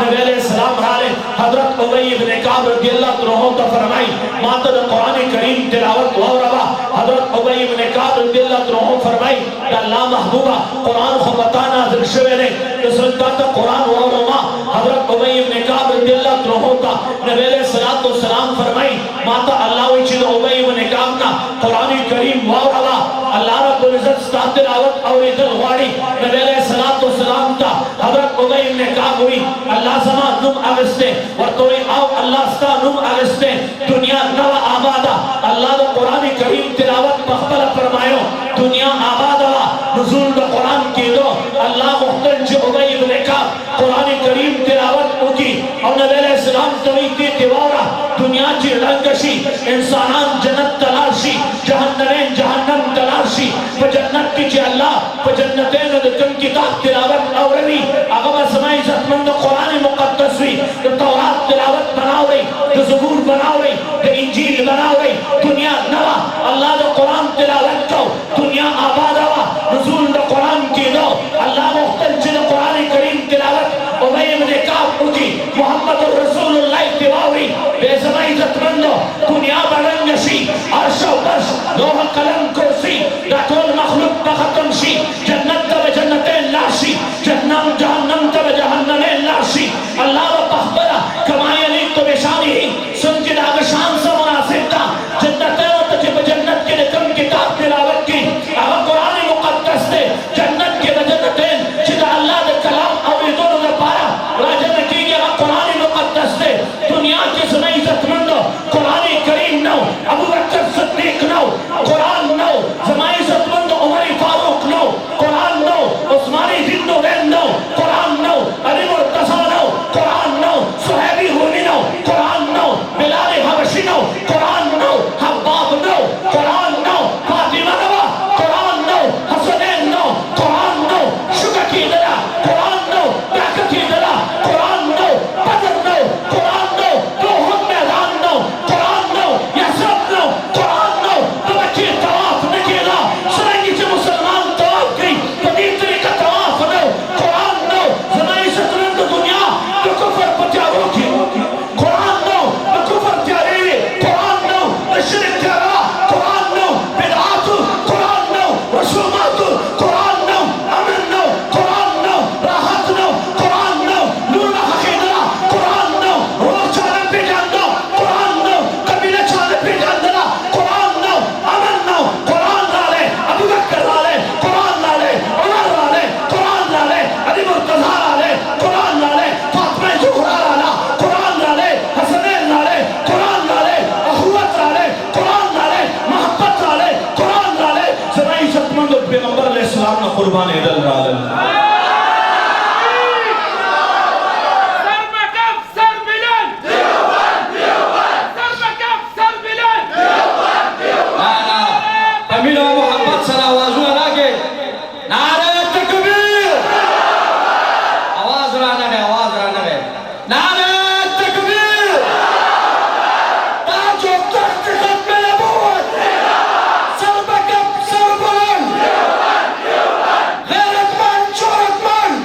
नबी अलैहिस्सलाम हाले हजरत उबई इब्न काब रदियल्लाहु अन्हु तो फरमाई माता कुरान करीम तिलावत हो रहा हजरत उबई इब्न काब रदियल्लाहु अन्हु फरमाई अल्लाह महबूबा कुरान को बताना दर्शवेले सुल्तान कुरान हो रहा हजरत उबई इब्न काब रदियल्लाहु अन्हु का नबी अलैहिस्सलाम फरमाई माता अल्लाह विच उबई इब्न काब ना कुरान करीम हो रहा अल्लाह रब्बुल इज्जत तिलावत और इधर वाड़ी नबी अलैहिस्सलाम का हजरत उबई इब्न काब हुई अल्लाह समा नुम अगस्ते और तोई आओ अल्लाह स्ता नुम अगस्ते दुनिया नवा आबादा अल्लाह दा कुरान करीम तिलावत मखबल फरमायो दुनिया आबादा नुज़ूल दा कुरान की दो अल्लाह मुख्तल जो उबई इब्न काब कुरान करीम तिलावत होगी और नबी अलैहिस्सलाम तोई की तिवारा दुनिया की रंगशी इंसानान जन्नत तलाशी जहन्नम तलाशी जन्नत की अल्लाह जन्नतें दकन किताब तिलावत औरवी अगवा समय इज्जतमंद कुरान मुक़द्दस हुई तो तौरात तिलावत बनाओ रही तो ज़बूर बनाओ रही तो इंजील बनाओ रही दुनिया नवा अल्लाह दा कुरान तिलावत को दुनिया आबाद हुआ नुज़ूल दा कुरान की दो अल्लाह मुख्तल जिन कुरान करीम तिलावत उबई इब्न काब उठी मोहम्मद रसूलुल्लाह तिलावी बेज़मा इज्जतमंद दुनिया बरंगशी अर्श व फर्श लोह कलम कुर्सी रातोल मखलूक बखतम शी जन्नत तब जन्नतें लाशी जहन्नम तब जहन्नमें लाशी अल्लाह व पखबरा कमाए ली तो बेशानी ही सुन के दाग शान से मुनासिब था जन्नतें व तजिब जन्नत के निकम किताब तिलावत की अगर कुरान मुक़द्दस थे जन्नत के जन्नतें जिदा अल्लाह दे कलाम और दोनों ने पारा राजन की अगर कुरान मुक़द्दस थे दुनिया के सुने इज्जतमंद कुरान करीम नो अबू बकर सिद्दीक नो कुरान नो ज़माए इज्जतमंद उमर फारूक नो कुरान नो उस्मानी ज़िन्नुरैन नो कुरान नो अली मुर्तज़ा नो कुरान नो सुहैबी रूमी नो कुरान नो बिलाल हबशी नो कुरान नो हब्बाब नो कुरान नो फातिमा नो कुरान नो हसनैन नो कुरान नो शुक्र की दरा कुरान नो ताकत की दरा कुरान नो बदर नो कुरान नो लोहन मैदान नो कुरान नो यसरब नो कुरान नो तवक्की तवाफ नकेला सरंगी से मुसलमान तवाफ की पवित्र का तवाफ नो कुरान नो ज़माए सतरंग दुनिया तो कुफर पचावो की कुरान नो तो कुफर त्यारे कुरान नो शिरक त्यारा कुरान नो बिदअत कुरान नो रसूमात कुरान नो अमन नो कुरान नो राहत नो कुरान नो नूर हकीदरा कुरान नो रोज चाले पे जांदा कुरान नो कबीले चाले पे जांदा कुरान नो अमन नो कुरान लाले अबू बकर लाले कुरान लाले उमर लाले कुरान लाले अली मुर्तज़ा लाले कुरान लाले फातिमा ज़ुहरा लाला कुरान लाले हसनैन लाले कुरान लाले अखुवत लाले कुरान लाले मोहब्बत लाले कुरान लाले ज़माए इज्जतमंद पैगंबर अलैहिस्सलाम ने कुर्बान इदल लाले अमीर मोहम्मद सलावाज़ लगे नारे तकबीर आवाज राना है नारे तकबीर ताजो तख्त खत्म नबूवत सरबकब सरबुलंद गैरतमंद शोहरतमंद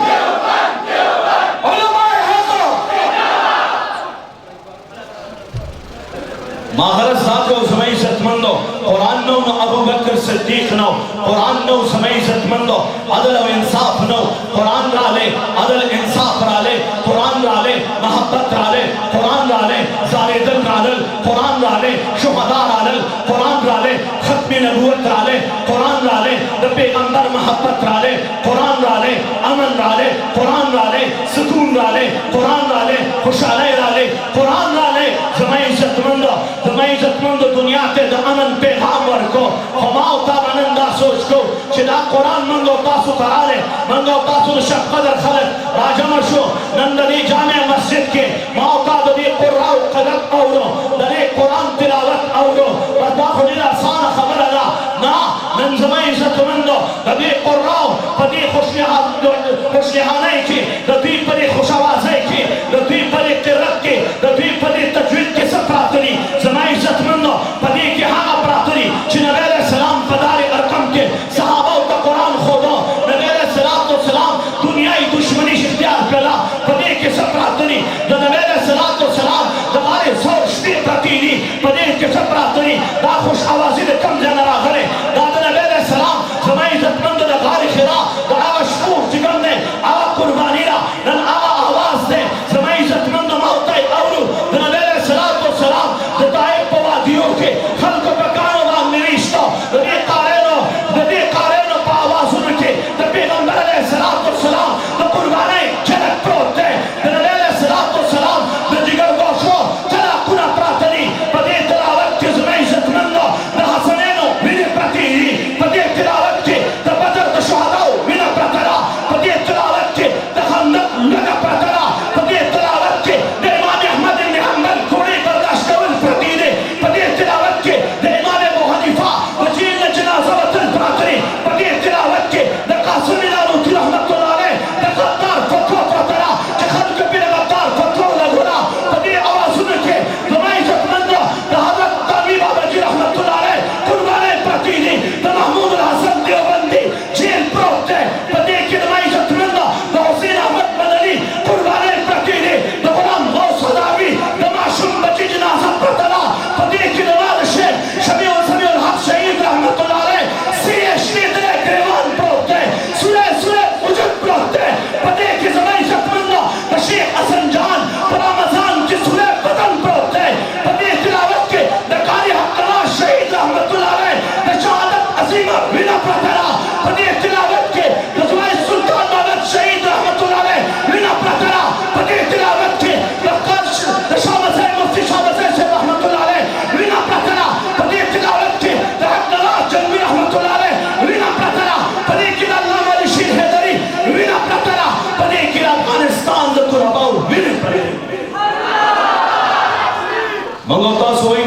उलमाए हक़ माहरत साथ को समय इज्जतमंदो Quran no Abu Bakr Siddiq नो कुरान नो समय इज्जतमंदो अदल और इंसाफ नो कुरान राले अदल इंसाफ राले कुरान राले मोहब्बत राले कुरान राले ज़ारिदल राले कुरान राले शुहदा राले कुरान राले खत्म नबूवत राले कुरान राले पैगंबर मोहब्बत राले कुरान राले अमन राले कुरान राले सुकून राले कुरान राले खुशहाली राले कुरान राले ज़माए इज्जतमंद दुनिया के अमन पैगाम वर्को हमाओ ताबनंदा सोच को चिदा कुरान मंगो तासु कराले मंगो तासु शक्कर खलक राजमशो नंदनी जामे मस्जिद के माओता दबी कुरान कदम औरो दरे कुरान तिलावत औरो बता खुदिला आसान खबर अला ना नंजमा इज्जतमंद दबी कुरान पदी खुशहाने की दबी पदी खुशआवाज़े की दबी पदी किरत की दबी पदी तजवीद के सब प्रातरी ज़माए इज्जतमंद पदी के हाँ प्रातरी नबी अलैहिस्सलाम पदारे अरकम के सहाबा का कुरान खोदो नबी अलैहिस्सलाम दुनियाई दुश्मनी इख्तियार करा पदी के सब प्रातरी मंगो तासु वही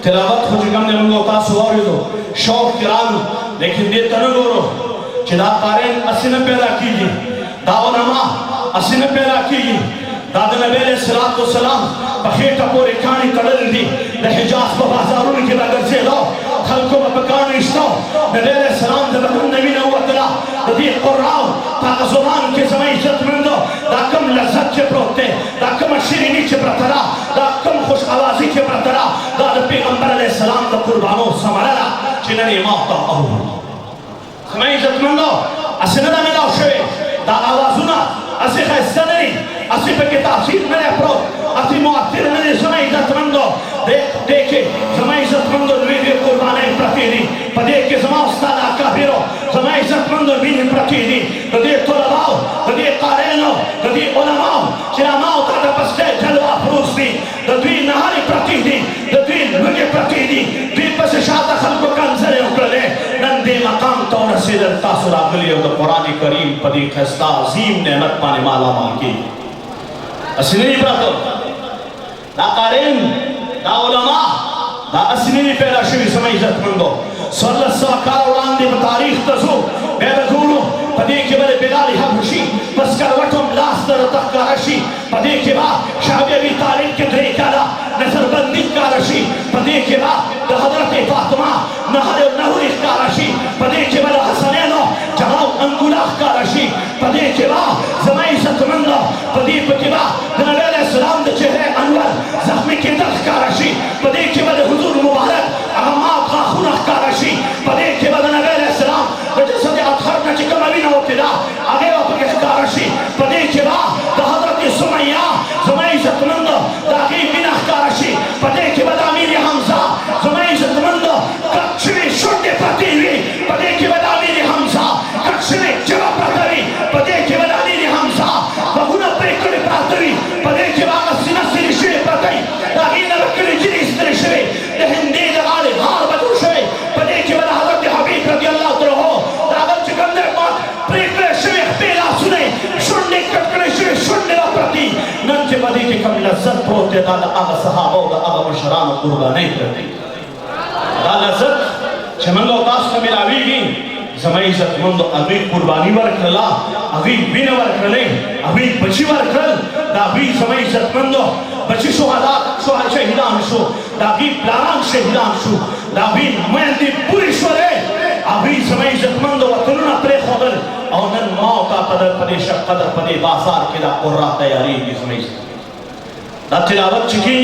तिलावत हो जिकम ने मंगो तासु और दो शौक किराम लेकिन दे तनगोरो चिदा कारें असिन पैदा कीजिए दावनमा असिन पैदा कीजिए दादा नबी अलैहिस्सलातु वस्सलाम बखेटा पोरे खानी तड़ल दी लहजास बाजारों के बगल से लो खलको बकान इस्तो नबी अलैहिस्सलाम जब नबी ने हुआ तला तदी कुरान ताका जुबान के समय इज्जत मंदो दाकम लज्जत के प्रोते दाकम शिरीनी के प्रतरा दाकम खुश आवाजी के प्रतरा दादा पैगंबर अलैहिस्सलाम का कुर्बानो समारा चिनने माता औ समय इज्जत मंदो असनदा में लाओ शे दा आवाजुना असे खैसनरी असी पे के तासीर में प्रो असी मुअत्तिर में समय इज्जत मंदो देखे समय इज्जत मंदो वीडियो कुर्बानी प्रतिदी पदे के जमा उस्ताद काफिरो समय इज्जत मंदो वीडियो प्रतिदी कदे तलबाओ कदे कारेनो कदे उलमाओ चिरामाओ ताता पस्ते जलवा फरूसी कदे नहारी प्रतिदी कदे लुगे प्रतिदी दी पस शाता खल्को कंसरे उकले नंदे मकाम तो रसीद तासुरा गलियो तो कुरान करीम पदी खस्ता अजीम नेमत पाने माला माल की असली प्रातो दा कारेन दा उलमा दा असली पैदा शुरू समय इज्जत मंदो सल्लल्लाहु अलैहि वसल्लम तारीख तसो बेबगुलो पदे के बड़े बिलाल हबशी बस करवटम लास्टर तकराशी पदे के बाद शाहबी तारीख के तरीकाला नजरबंदी कारशी पदे के बाद हजरत फातिमा नहर नहरी कारशी पदे के बाद हसनैनो जहां अंगुला कारशी पदे के बाद समय इज्जत मंदो पदे के बाद नबी अलैहिस्सलाम के चेहरे अनवर जख्मी के दर्द कारशी पदे के बाद हुजूर मुबारक अम्मा का खुना कारशी पदे के बाद नबी अलैहिस्सलाम जैसे अथर न चिकम अभी न होते ना आगे वापस के कारशी पदे के बाद हजरत सुमैया समय इज्जत मंदो ताकि बिना कारशी पदे के बाद अमीर हमजा समय इज्जत मंदो कक्षरे छोटे पतिवी पदे के बाद अमीर हमजा कक्षरे जवाब पतरी पदे के बाद अमीर हमजा बहुना प्रेकड़े पतरी पदे के बाद सीना सिरिशे पतई ताकि न रखने जिस तरह से हिंदी लगाले हार बदुशे पदे के बाद हजरत हबीब रज़ी अल्लाह तआला हो ताकत चिकन दे मत प्रेकड़े से पहला सुने सुनने कटकड़े से सुनने ला प्रति नंचे पदे के कम लज्जत होते दादा अब सहाबा दा अब मुशरान कुर्बानी करते दा लज्जत चमंगो तास का मिलावीगी समय इज्जत मंदो अभी कुर्बानी वर कला अभी बिन वर कले अभी बची वर कल दाबी समय इज्जत मंदो बची शुहदा शहीदान शो दाबी प्लान शहीदान शो दाबी मेहंदी पूरी शोरे अभी समय इज्जत मंदो वतनुना प्रे खबर और नन माओ का कदर पदे शक कदर पदे बाजार के दा कुर्रा तैयारी की समय दा तिलावत चिकी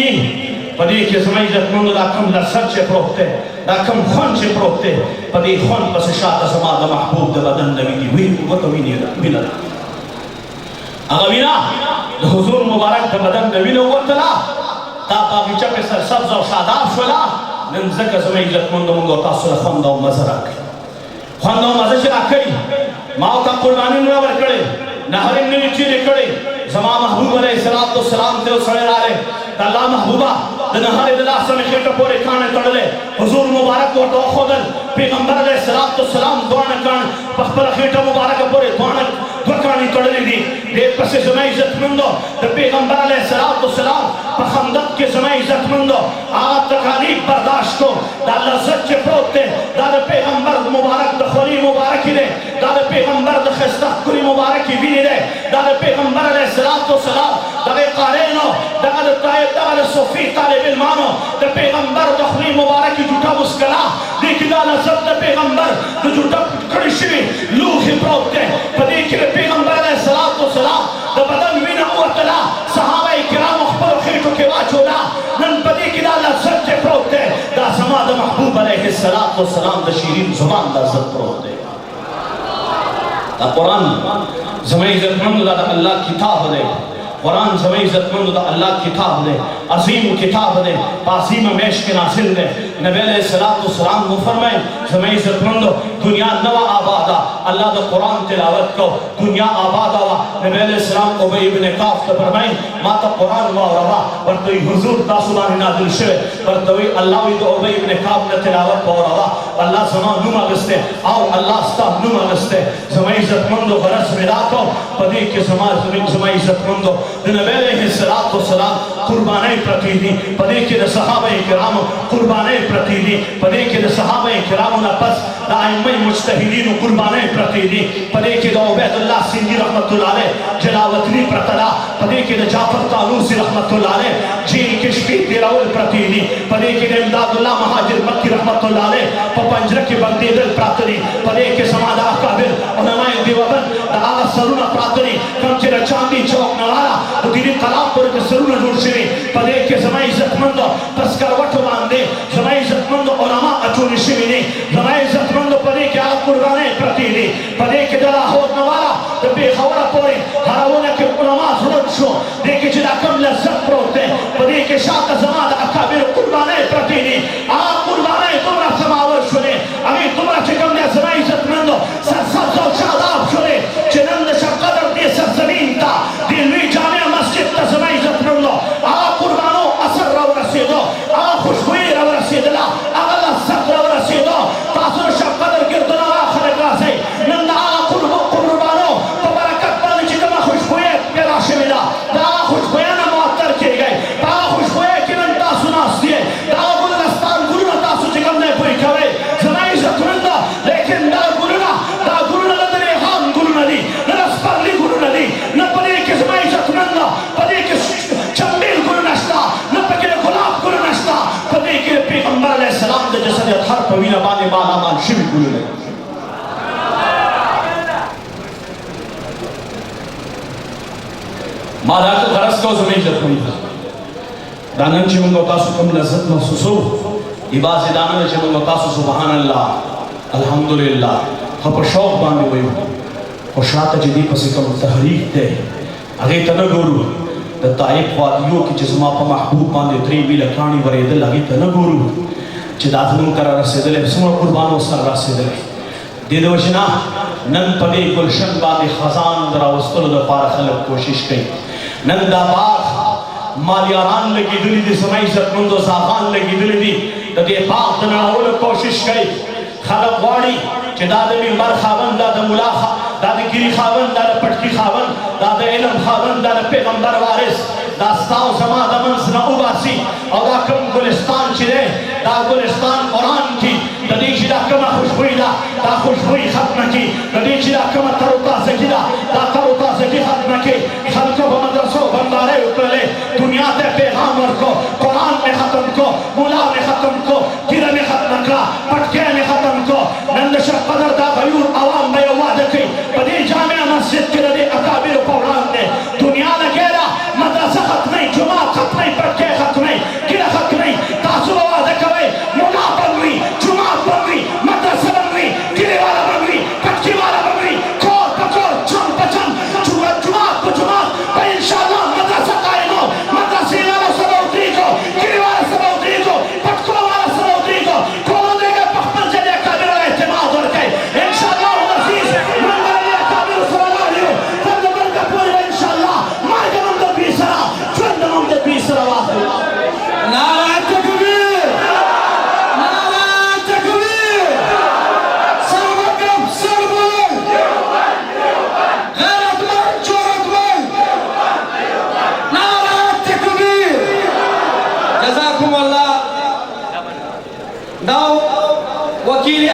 पदे के समय इज्जत मंदो दा कम लज्जत से प्रोते दा कम खून से प्रोते पदे खून पस शात समा दा महबूब दा बदन नबी की वी वो तो भी नहीं मिला अगविना हुजूर मुबारक दा बदन नबी ने वतला ता बागीचा पे सर सब्ज और शादाब शोला नंजक समय इज्जत मंदो मंगो तासुल खंदा मजरक खंदा मजरक कई माओ का कुर्बानी न वर करे नहरिन ने चीरे करे जमा महबूब अलैहिस्सलातु वस्सलाम ते सड़े आले अल्लाह महबूबा नहर दला समय के टपोरे खाने तड़ले हुजूर मुबारक को तो खुदल पैगंबर अलैहिस्सलातु वस्सलाम दुआन कान पखपल खेटा मुबारक पोरे दुआन दुकानी तड़ले दी दे पसे समय इज्जत मंदो द पैगंबर अलैहिस्सलातु वस्सलाम पखंदक के समय इज्जत मंदो आ तकालीफ बर्दाश्त को दा लज्जत के प्रोते दा पैगंबर मुबारक द खली मुबारक ले दा पैगंबर द खस्ता कुरी मुबारक भी ले दा पैगंबर अलैहिस्सलातु वस्सलाम दा कारेनो दा तायब दा सोफी तालिब इल्मानो द पैगंबर द खली मुबारक की झूठा मुस्करा देखि दा लज्जत द पैगंबर द झूठा कड़िशी लूह प्रोते पदी के पैगंबर अलैहिस्सलातु वस्सलाम द बदन विना वतला सहाबा इकराम खबर खेटो के वाचोला नन पदी की दा लज्जत के प्रोते दा समा द महबूब अलैहिस्सलातु वस्सलाम द शीरीन जुबान दा इज्जत प्रोते दा कुरान समय इज्जत मंद दा अल्लाह किताब दे कुरान समय इज्जत मंद दा अल्लाह किताब दे अजीम किताब दे पासीम मेश के नासिल दे नबी अलैहिस्सलातु वस्सलाम को फरमाए समय इज्जत मंद दुनिया नवा आबादा अल्लाह दा कुरान तिलावत को दुनिया आबादा वा नबी अलैहिस्सलाम को उबय इब्न काफ का फरमाए माता कुरान वा रवा और तो हुजूर दा सुनाने नाजिल शे पर तो अल्लाह वी तो उबय इब्न काफ का तिलावत को रवा अल्लाह समा नुमा गस्ते और अल्लाह स्ता नुमा गस्ते समय इज्जत मंद गरस मिला को पदी के समाज में समय इज्जत मंद नबी अलैहिस्सलातु वस्सलाम कुर्बानी प्रति दी पदे के सहाबा किराम कुर्बानी प्रति दी पदे के सहाबा किराम न पस दाइम मुज्तहिदीन कुर्बानी प्रति दी पदे के उबैदुल्लाह सिंधी रहमतुल्लाह अलैह जलावतनी प्रतला पदे के जाफर तालूसी रहमतुल्लाह अलैह जी किशफी दिराउल प्रति दी पदे के इमदादुल्लाह महाजिर मक्की रहमतुल्लाह अलैह पंजर के बंदे दिल प्रातनी पदे के समादा काबिल उलमाए देवबंद आला सरुना प्रातनी कम के चांदी चौक नवाला उदिनी कलामपुर के सरुना जुड़शिनी पदे के समय इज्जतमंद पस करवट बांधे समय इज्जतमंद उलमा अचूनी शिविनी समय इज्जतमंद पदे के आला कुर्बानी प्रति दी पदे के दला हो नवाला तबे खवरा पोरे हरावना के उलमा सुरक्षो देखे जिला कम लज्जत प्रोते पदे के शात जमात अकाबिर कुर्बानी प्रति दी आ कुर्बानी तुमरा समावर शुने अभी तुमरा चिकम ने समय इज्जतमंद सरसब्ज और शादाब शुने चिनंद शक़दर दे सरजमीन ता दिलवी जामिया मस्जिद ता समय इज्जतमंद आ कुर्बानो असर रव रसीदो आ खुशबुई रव रसीदला अगला सक रव रसीदो तासुर शक़दर गिरदना आखिर क्लासे नंदा आ कुर्बानो तो बरकत पाने चिकमा खुशबुई पेरा शिमिला दा खुशबुई ना मुअत्तर किए गए दा खुशबुई की नंदा तासुनास दिए दा गुलदस्तान गुरुना तासु चिकम ने पूरी करे समय इज्जतमंद लेकिन दा गुरुना लदने हाम गुरुना दी नरस्परली गुरुना दी न पदे के समय इज्जतमंद पदे के चंबील गुरुनस्ता न पके गुलाब गुरुनस्ता पदे के पैगंबर अलैहिस्सलाम दे जैसे हर पवीना बाने माला मान शिव गुरुने माला के गरज को समय इज्जतमंद दानन चिमंगो तासु कम लज्जत महसूसो इबाज दानन चिमंगो तासु सुभान अल्लाह अल्हम्दुलिल्लाह हम शौक बांधे हुए और शात जदी पसे कम तहरीक दे अगे तनगुरु द ताइफ वादियों की जिस्मा पर महबूब बांधे त्री मिल कानी वरे दिल अगे तनगुरु चिदाजनुम करा रसेदले सुमा कुर्बानो सर रसेदले दे दोशना नन पदे गुलशन बांधे खजान दरा वस्तुल द पार खलक कोशिश कई नंदा बाग मालियारान लगी दिली दी समय इज्जतमंदो साफान लगी दिली दी तदे पाक तना होल कोशिश कई खलक वाड़ी दादा मिंबर खावन दादा मुलाखा दादा गिरी खावन दादा पटकी खावन दादा इलम खावन दादा पैगंबर वारिस दास्ताओ जमा दमन सना उबासी और दाकम गुलिस्तान चिरे दा गुलिस्तान कुरान की ददी चिरा कमा खुशबुई दा खुशबुई खत्म की ददी चिरा कमा तरुता सकीदा दा तरुता सकी खत्म की